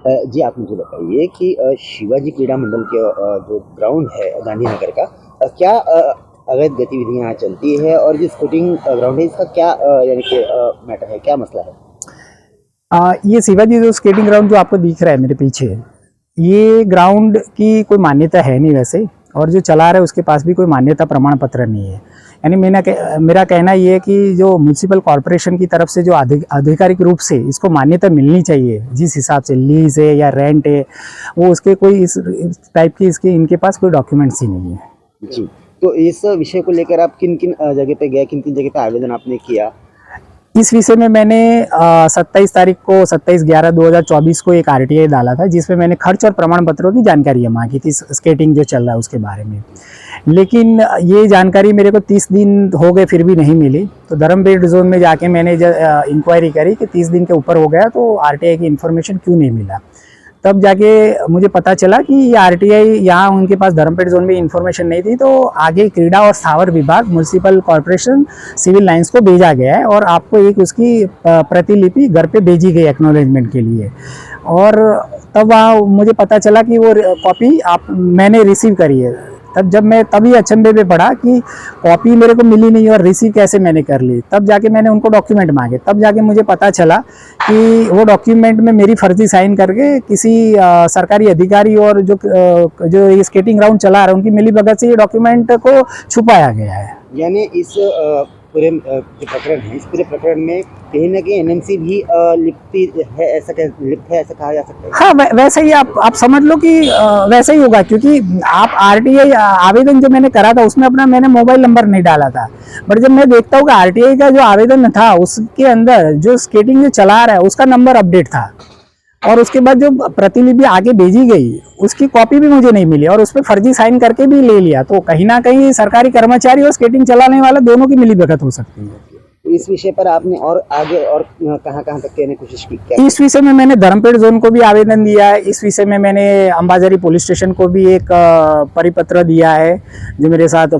जी, आप मुझे बताइए कि शिवाजी क्रीड़ा मंडल के जो ग्राउंड है गांधीनगर का, क्या अवैध गतिविधियाँ यहाँ चलती है और जो स्पोर्टिंग ग्राउंड है इसका क्या यानी कि मैटर है, क्या मसला है? ये शिवाजी जो स्केटिंग ग्राउंड जो आपको दिख रहा है मेरे पीछे, ये ग्राउंड की कोई मान्यता है नहीं वैसे, और जो चला रहा है उसके पास भी कोई मान्यता प्रमाण पत्र नहीं है। यानी मेरा कहना ये है कि जो म्यूनसिपल कॉरपोरेशन की तरफ से जो आधिकारिक रूप से इसको मान्यता मिलनी चाहिए, जिस हिसाब से लीज है या रेंट है, वो उसके कोई इस टाइप की इसके इनके पास कोई डॉक्यूमेंट्स ही नहीं है। जी, तो इस विषय को लेकर आप किन-किन जगह पे गए, किन-किन जगह पे आवेदन आपने किया? इस विषय में मैंने 27 तारीख को 27/11/2024 को एक आरटीआई डाला था, जिसमें मैंने खर्च और प्रमाण पत्रों की जानकारी मांगी थी स्केटिंग जो चल रहा है उसके बारे में। लेकिन ये जानकारी मेरे को 30 दिन हो गए फिर भी नहीं मिली। तो धर्मपेट जोन में जाके मैंने इंक्वायरी करी कि 30 दिन के ऊपर हो गया तो आरटीआई की इन्फॉर्मेशन क्यों नहीं मिला। तब जाके मुझे पता चला कि ये आरटीआई यहाँ उनके पास धर्मपेट जोन में इन्फॉर्मेशन नहीं थी, तो आगे क्रीड़ा और स्थावर विभाग म्यूनसिपल कॉरपोरेशन सिविल लाइंस को भेजा गया है और आपको एक उसकी प्रतिलिपि घर पे भेजी गई एक्नॉलेजमेंट के लिए। और तब वहाँ मुझे पता चला कि वो कॉपी मैंने रिसीव करी है। तब जब मैं तभी अचंभे में पड़ा कि कॉपी मेरे को मिली नहीं और रिसीव कैसे मैंने कर ली। तब जाके मैंने उनको डॉक्यूमेंट मांगे, तब जाके मुझे पता चला कि वो डॉक्यूमेंट में मेरी फर्जी साइन करके किसी सरकारी अधिकारी और जो ये स्केटिंग ग्राउंड चला रहा है उनकी मिलीभगत से ये डॉक्यूमेंट को छुपाया गया है। यानी इस पूरे जो प्रकरण है, इस पूरे प्रकरण में कहीं न कहीं एनएमसी भी लिप्त है, ऐसा कहा जा सकता है? हाँ, वैसे ही आप समझ लो कि वैसा ही होगा, क्योंकि आप आरटीआई आवेदन जो मैंने करा था उसमें मैंने मोबाइल नंबर नहीं डाला था। बट जब मैं देखता हूँ कि आरटीआई का जो आवेदन था उसके अंदर जो स्केटिंग जो चला रहा है उसका नंबर अपडेट था, और उसके बाद जो प्रतिलिपि आगे भेजी गई उसकी कॉपी भी मुझे नहीं मिली और उस पर फर्जी साइन करके भी ले लिया। तो कहीं ना कहीं सरकारी कर्मचारी और स्केटिंग चलाने वाला दोनों की मिलीभगत हो सकती है। इस विषय पर आपने और आगे और कहाँ-कहाँ तक कहने की कोशिश की क्या? इस विषय में मैंने धर्मपेट जोन को भी आवेदन दिया है। इस विषय में मैंने अंबाझरी पुलिस स्टेशन को भी एक परिपत्र दिया है, जो मेरे साथ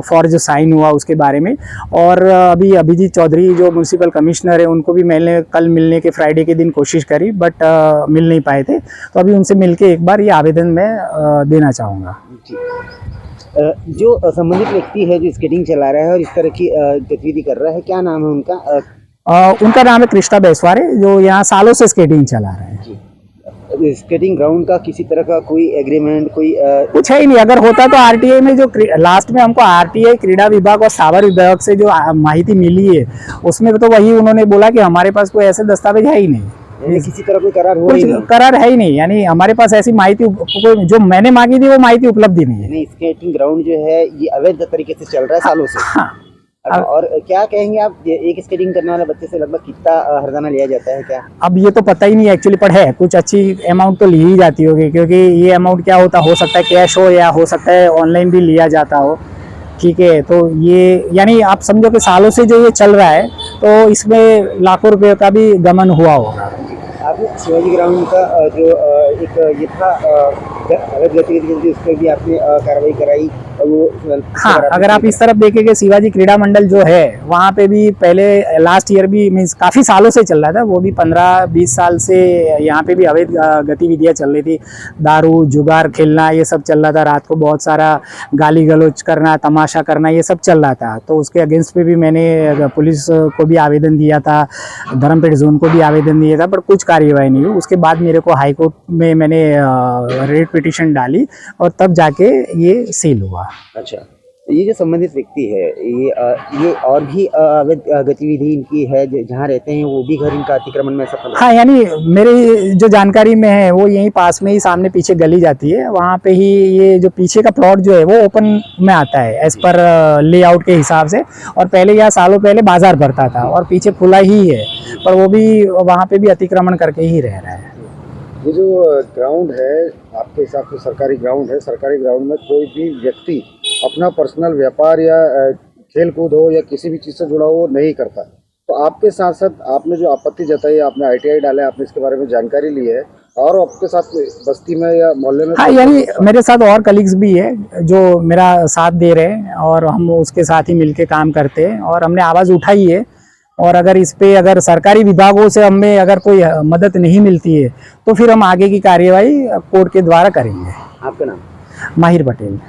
फॉर्ज साइन हुआ उसके बारे में। और अभी अभिजीत चौधरी जो म्यूनसिपल कमिश्नर है उनको भी मैंने कल मिलने के फ्राइडे के दिन कोशिश करी, बट मिल नहीं पाए थे। तो अभी उनसे मिल के एक बार ये आवेदन मैं देना चाहूँगा। जो संबंधित व्यक्ति है जो स्केटिंग चला रहा है और इस तरह की गतिविधि कर रहा है, क्या नाम है उनका? उनका नाम है कृष्णा बैसवारे, जो यहाँ सालों से स्केटिंग चला रहे हैं। स्केटिंग ग्राउंड का किसी तरह का कोई एग्रीमेंट कोई कुछ है ही नहीं। अगर होता तो आरटीआई में जो लास्ट में हमको आरटीआई क्रीड़ा विभाग और सावर विभाग से जो माहिती मिली है उसमें तो वही उन्होंने बोला कि हमारे पास कोई ऐसे दस्तावेज है ही नहीं, किसी तरह कोई करार हुआ कुछ नहीं? करार है ही नहीं। यानी हमारे पास ऐसी माहिती जो मैंने मांगी थी वो माहिती उपलब्ध ही नहीं है। नहीं, स्केटिंग ग्राउंड जो है ये अवैध तरीके से चल रहा है सालों से। हाँ। और क्या कहेंगे आप, एक स्केटिंग करने वाले बच्चे से लगभग कितना हर्जाना लिया जाता है क्या? अब ये तो पता ही नहीं एक्चुअली, पर है कुछ अच्छी अमाउंट तो ली ही जाती होगी, क्योंकि ये अमाउंट क्या हो सकता है कैश हो या हो सकता है ऑनलाइन भी लिया जाता हो। ठीक है, तो ये यानी आप समझो कि सालों से जो ये चल रहा है तो इसमें लाखों रुपए का भी गमन हुआ होगा। आपने शिवाजी ग्राउंड का जो एक ये था अवैध गतिविधि उस पर भी आपने कार्रवाई कराई और वो हाँ, अगर आप इस तरफ देखेंगे शिवाजी क्रीड़ा मंडल जो है वहाँ पे भी पहले लास्ट ईयर भी मीन्स काफ़ी सालों से चल रहा था, वो भी 15-20 साल से यहाँ पे भी अवैध गतिविधियाँ चल रही थी। दारू जुगार खेलना ये सब चल रहा था, रात को बहुत सारा गाली गलौज करना तमाशा करना ये सब चल रहा था। तो उसके अगेंस्ट पे भी मैंने पुलिस को भी आवेदन दिया था, धर्मपेट जोन को भी आवेदन दिया था, पर कुछ कार्यवाही नहीं हुई। उसके बाद मेरे को हाई कोर्ट में मैंने रेट पिटिशन डाली और तब जाके ये सील हुआ। अच्छा, ये जो संबंधित व्यक्ति है ये और भी अवैध गतिविधि इनकी है, जहाँ रहते हैं वो भी घर इनका अतिक्रमण में सफल? हाँ, यानी मेरी जो जानकारी में है वो यहीं पास में ही सामने पीछे गली जाती है, वहाँ पे ही ये जो पीछे का प्लॉट जो है वो ओपन में आता है एज पर लेआउट के हिसाब से। और पहले यहाँ सालों पहले बाजार भरता था और पीछे खुला ही है, पर वो भी वहाँ पे भी अतिक्रमण करके ही रह रहा है। ये जो ग्राउंड है आपके हिसाब से सरकारी ग्राउंड है, सरकारी ग्राउंड में कोई भी व्यक्ति अपना पर्सनल व्यापार या खेल कूद हो या किसी भी चीज़ से जुड़ा हो नहीं करता। तो आपके साथ साथ आपने जो आपत्ति जताई, आपने आईटीआई डाला है, आपने इसके बारे में जानकारी ली है और आपके साथ बस्ती में या मोहल्ले में? हाँ, यानी मेरे साथ और कलीग्स भी है जो मेरा साथ दे रहे हैं और हम उसके साथ ही मिलके काम करते हैं और हमने आवाज़ उठाई है, और अगर इस पे अगर सरकारी विभागों से हमें अगर कोई मदद नहीं मिलती है तो फिर हम आगे की कार्यवाही कोर्ट के द्वारा करेंगे। आपका नाम? माहिर पटेल।